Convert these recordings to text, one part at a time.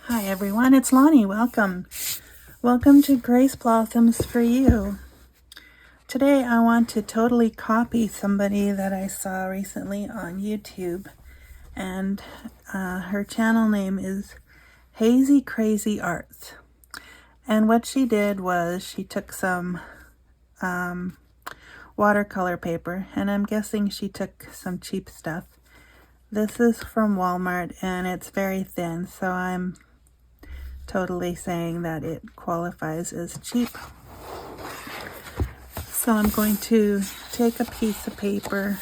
Hi everyone, it's Lonnie. Welcome. Welcome to Grace Blossoms for You. Today I want to totally copy somebody that I saw recently on YouTube, and her channel name is Hazy Crazy Arts. And what she did was she took some watercolor paper, and I'm guessing she took some cheap stuff. This is from Walmart and it's very thin, so I'm totally saying that it qualifies as cheap. So I'm going to take a piece of paper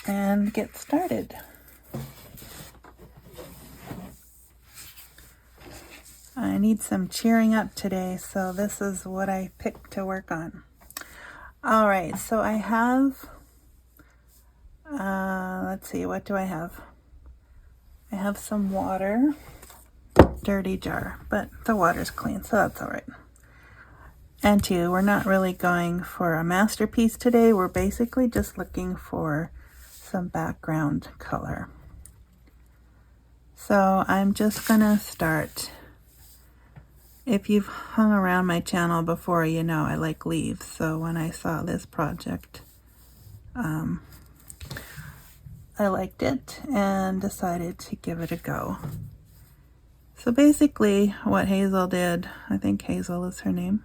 and get started. I need some cheering up today, so this is what I picked to work on. All right, so I have, let's see, what do I have? I have some water, dirty jar, but the water's clean, so that's all right. And two, we're not really going for a masterpiece today. We're basically just looking for some background color. So I'm just gonna start. If you've hung around my channel before, you know I like leaves. So when I saw this project, I liked it and decided to give it a go. So basically what Hazel did, I think Hazel is her name,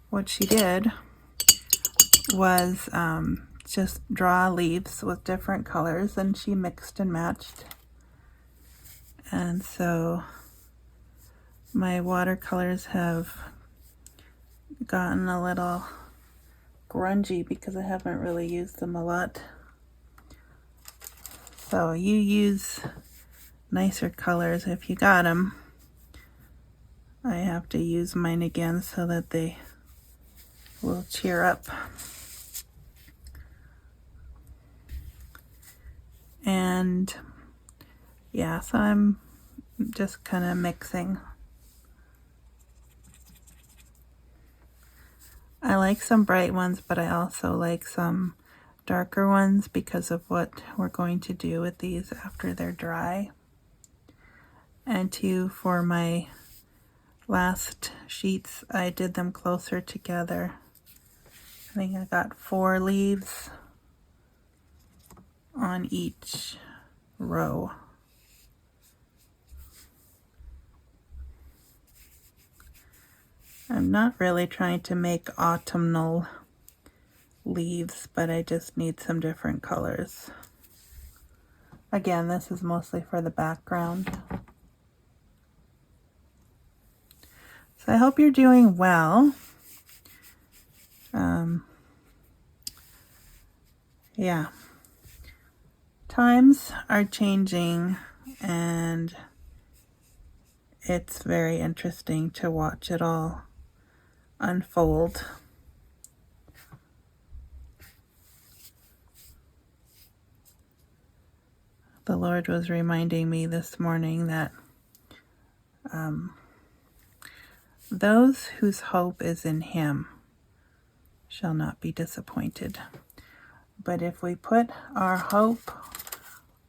what she did was just draw leaves with different colors, and she mixed and matched. And so my watercolors have gotten a little grungy because I haven't really used them a lot. So you use nicer colors if you got them. I have to use mine again so that they will cheer up. And yeah, so I'm just kind of mixing. I like some bright ones, but I also like some darker ones because of what we're going to do with these after they're dry. And two, for my last sheets, I did them closer together. I think I got 4 leaves on each row. I'm not really trying to make autumnal leaves, but I just need some different colors. Again, this is mostly for the background. So I hope you're doing well. Yeah. Times are changing, and it's very interesting to watch it all unfold. The Lord was reminding me this morning that those whose hope is in Him shall not be disappointed. But if we put our hope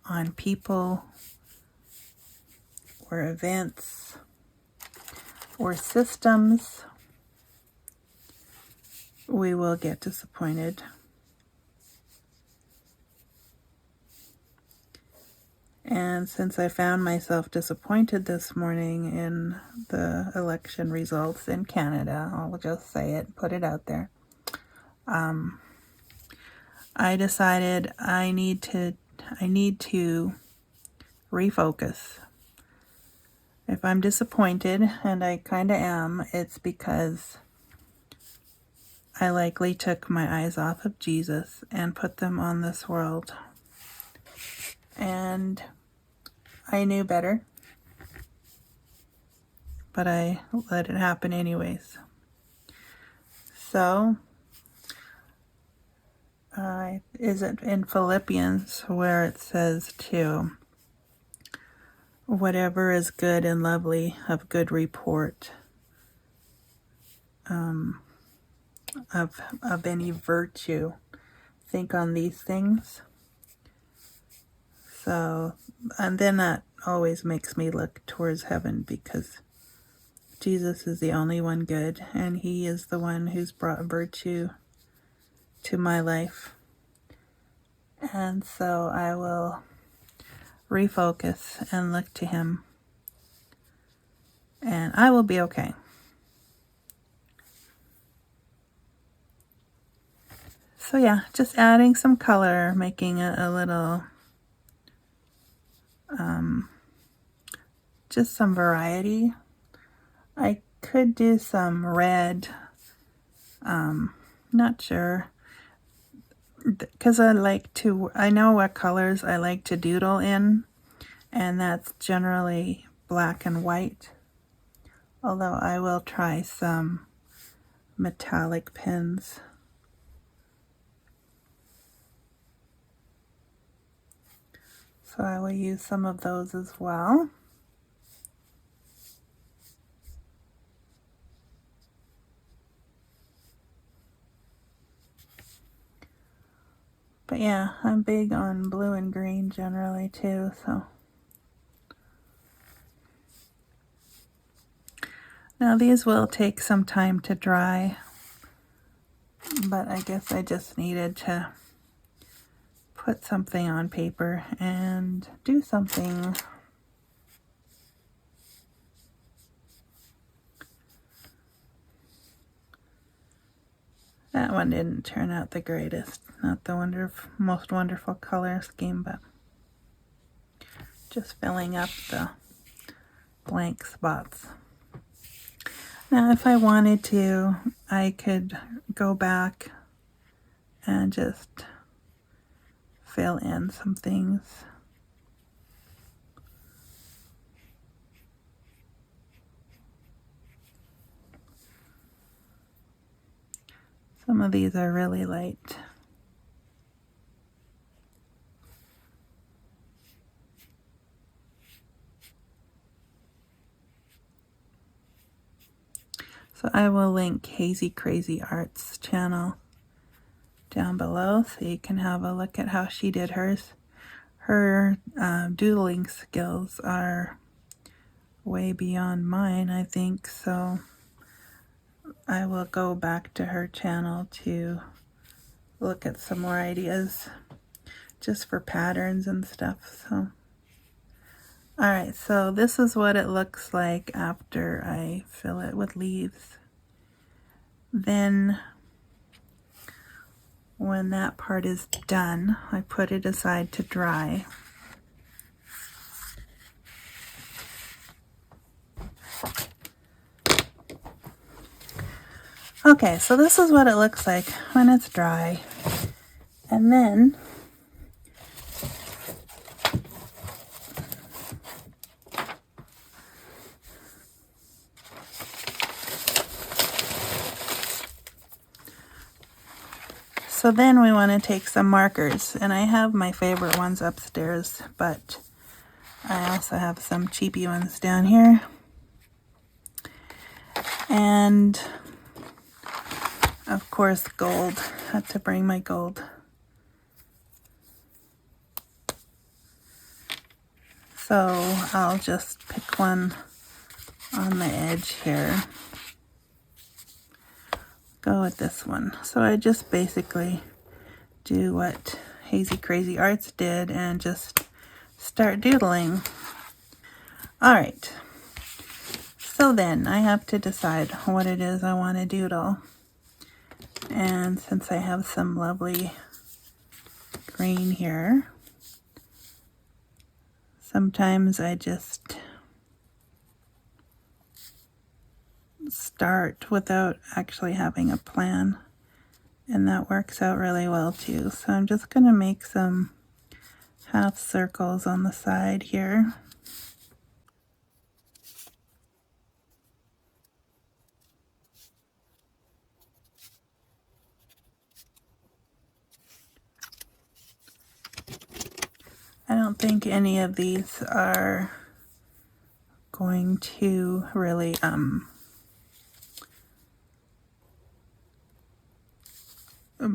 on people or events or systems, we will get disappointed. And since I found myself disappointed this morning in the election results in Canada, I'll just say it, put it out there, I decided I need to refocus. If I'm disappointed, and I kind of am, it's because I likely took my eyes off of Jesus and put them on this world. And I knew better, but I let it happen anyways. So, is it in Philippians where it says to whatever is good and lovely, of good report, of any virtue. Think on these things. So, and then that always makes me look towards heaven, because Jesus is the only one good, and he is the one who's brought virtue to my life. And so I will refocus and look to him, and I will be okay. So yeah, just adding some color, making it a little, just some variety. I could do some red, not sure, because I know what colors I like to doodle in, and that's generally black and white, although I will try some metallic pins. So I will use some of those as well. But yeah, I'm big on blue and green generally too, so. Now these will take some time to dry, but I guess I just needed to put something on paper and do something. That one didn't turn out the greatest, not the most wonderful color scheme, but just filling up the blank spots. Now if I wanted to, I could go back and just fill in some things. Some of these are really light. So I will link Hazy Crazy Art's channel down below so you can have a look at how she did hers. Her doodling skills are way beyond mine, I think, so I will go back to her channel to look at some more ideas just for patterns and stuff. So, alright, so this is what it looks like after I fill it with leaves. Then when that part is done, I put it aside to dry. Okay, so this is what it looks like when it's dry. And then we want to take some markers, and I have my favorite ones upstairs, but I also have some cheapy ones down here. And of course gold. Had to bring my gold. So I'll just pick one on the edge here. Go with this one. So I just basically do what Hazy Crazy Arts did and just start doodling. Alright, so then I have to decide what it is I want to doodle. And since I have some lovely green here, sometimes I just start without actually having a plan, and that works out really well too. So I'm just going to make some half circles on the side here. I don't think any of these are going to really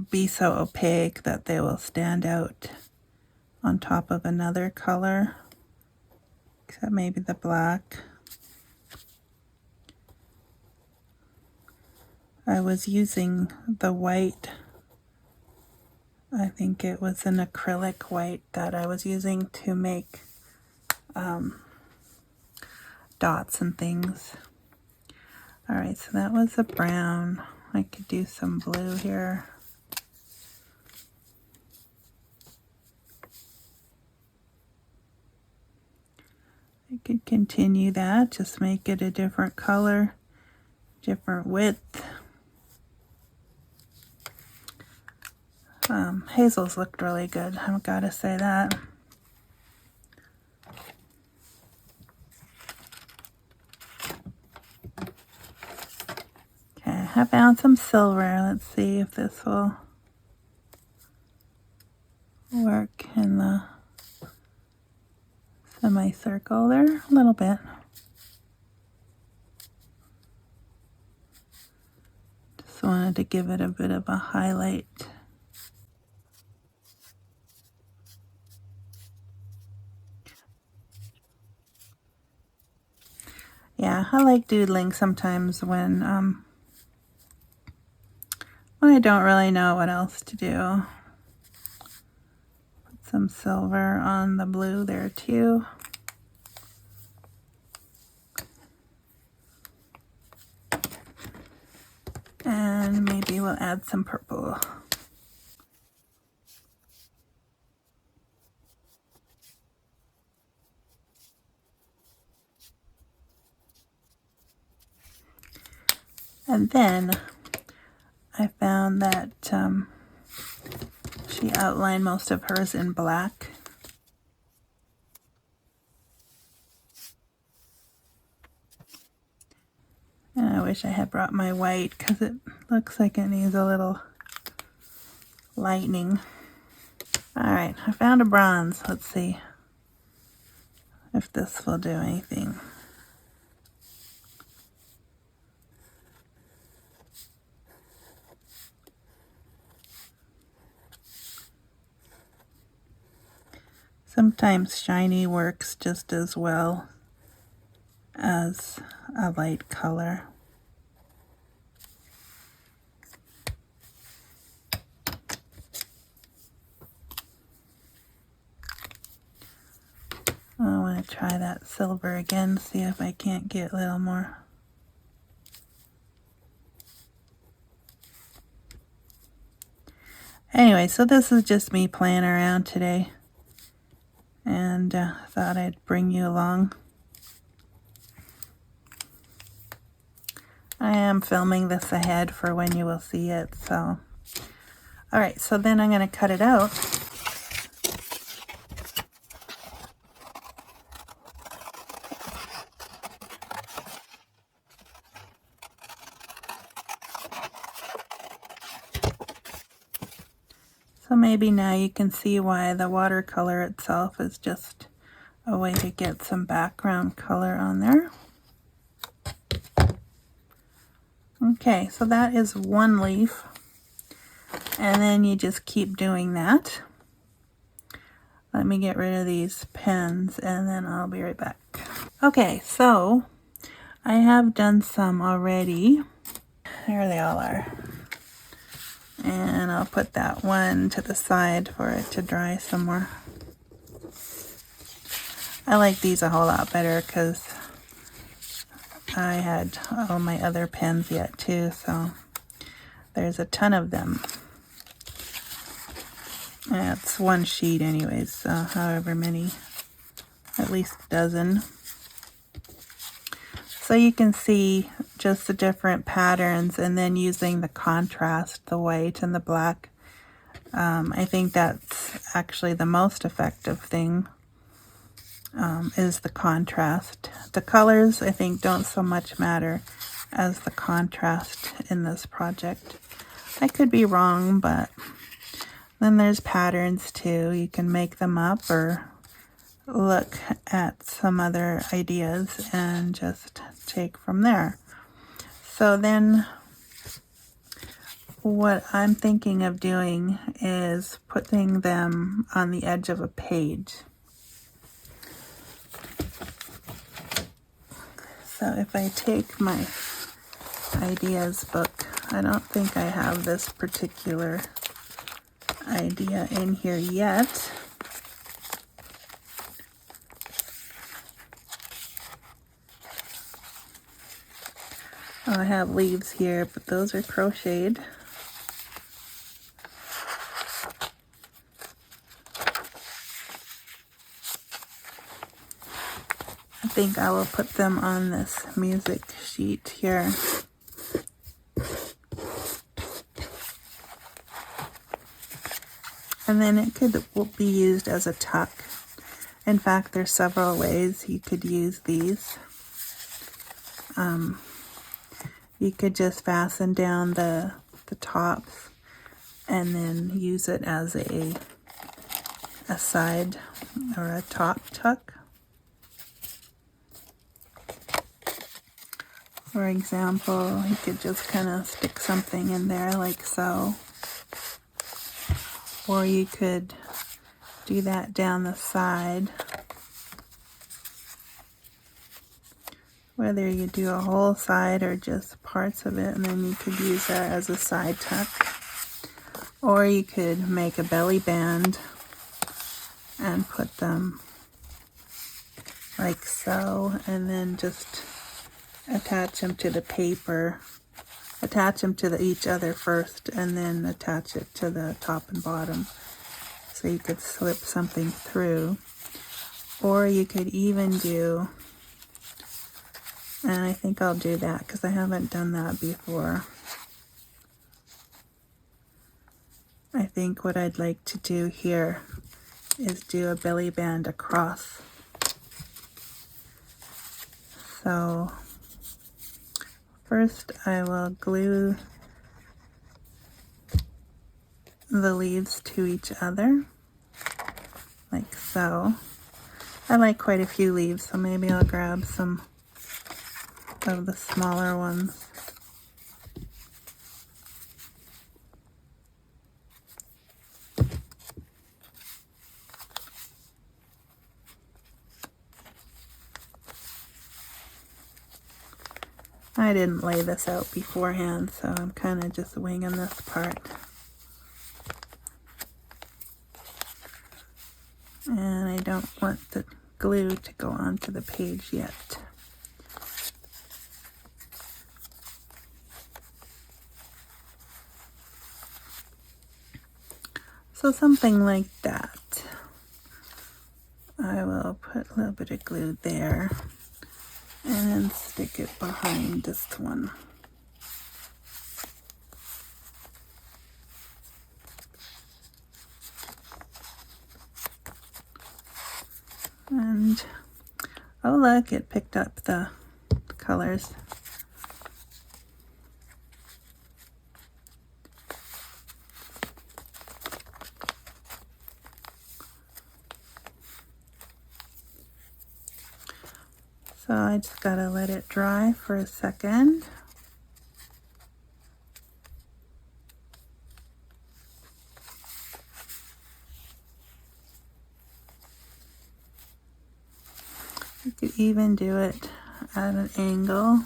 be so opaque that they will stand out on top of another color, except maybe the black. I was using the white, I think it was an acrylic white that I was using to make dots and things. Alright, so that was a brown. I could do some blue here. I could continue that, just make it a different color, different width. Hazel's looked really good, I've got to say that. Okay, I found some silver. Let's see if this will work in the semicircle there a little bit. Just wanted to give it a bit of a highlight. Yeah, I like doodling sometimes when I don't really know what else to do. Put some silver on the blue there too. And maybe we'll add some purple. And then I found that she outlined most of hers in black. And I wish I had brought my white because it looks like it needs a little lightening. Alright, I found a bronze. Let's see if this will do anything. Sometimes shiny works just as well as a light color. I want to try that silver again, see if I can't get a little more. Anyway, so this is just me playing around today, and thought I'd bring you along. I am filming this ahead for when you will see it, so. Alright, so then I'm going to cut it out. So maybe now you can see why the watercolor itself is just a way to get some background color on there. Okay, so that is one leaf. And then you just keep doing that. Let me get rid of these pens and then I'll be right back. Okay, so I have done some already. There they all are. And I'll put that one to the side for it to dry some more. I like these a whole lot better because I had all my other pens yet too, so there's a ton of them. It's one sheet anyways, so however many, at least a dozen. So you can see just the different patterns, and then using the contrast, the white and the black. I think that's actually the most effective thing, is the contrast. The colors, I think, don't so much matter as the contrast in this project. I could be wrong, but then there's patterns too. You can make them up or look at some other ideas and just take from there. So then what I'm thinking of doing is putting them on the edge of a page. So if I take my ideas book, I don't think I have this particular idea in here yet. Oh, I have leaves here, but those are crocheted. I think I will put them on this music sheet here. And then it will be used as a tuck. In fact, there's several ways you could use these. You could just fasten down the tops and then use it as a side or a top tuck. For example, you could just kind of stick something in there like so. Or you could do that down the side. Whether you do a whole side or just parts of it, and then you could use that as a side tuck. Or you could make a belly band and put them like so, and then just attach them to the paper. Attach them to each other first, and then attach it to the top and bottom. So you could slip something through. Or you could even do, and I think I'll do that because I haven't done that before. I think what I'd like to do here is do a belly band across. So first I will glue the leaves to each other, like so. I like quite a few leaves, so maybe I'll grab some of the smaller ones. I didn't lay this out beforehand, so I'm kind of just winging this part. And I don't want the glue to go onto the page yet. So something like that. I will put a little bit of glue there and then stick it behind this one. And oh look, it picked up the colors. So I just gotta let it dry for a second. You could even do it at an angle.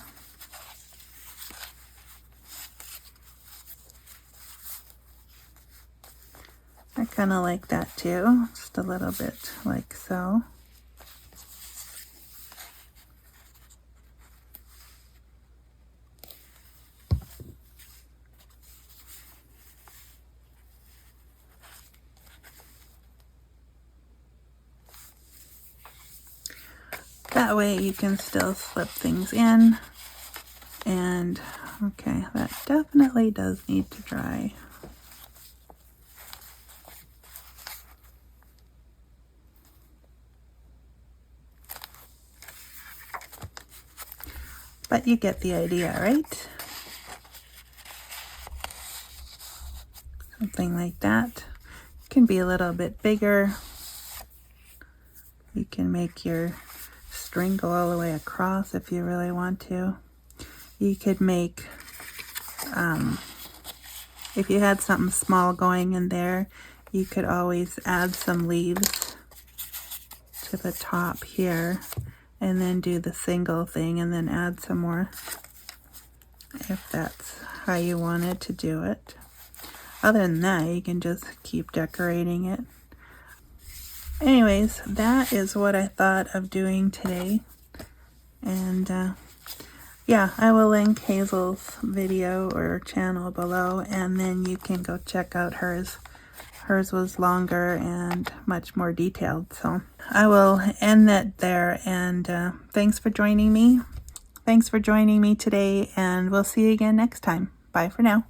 I kind of like that too, just a little bit like so. That way you can still slip things in. And okay, that definitely does need to dry. But you get the idea, right? Something like that. It can be a little bit bigger. You can make your string go all the way across if you really want to. You could make if you had something small going in there, you could always add some leaves to the top here and then do the single thing and then add some more if that's how you wanted to do it. Other than that, you can just keep decorating it. Anyways, that is what I thought of doing today. And yeah, I will link Hazel's video or channel below, and then you can go check out hers. Hers was longer and much more detailed. So I will end that there, and thanks for joining me. Thanks for joining me today, and we'll see you again next time. Bye for now.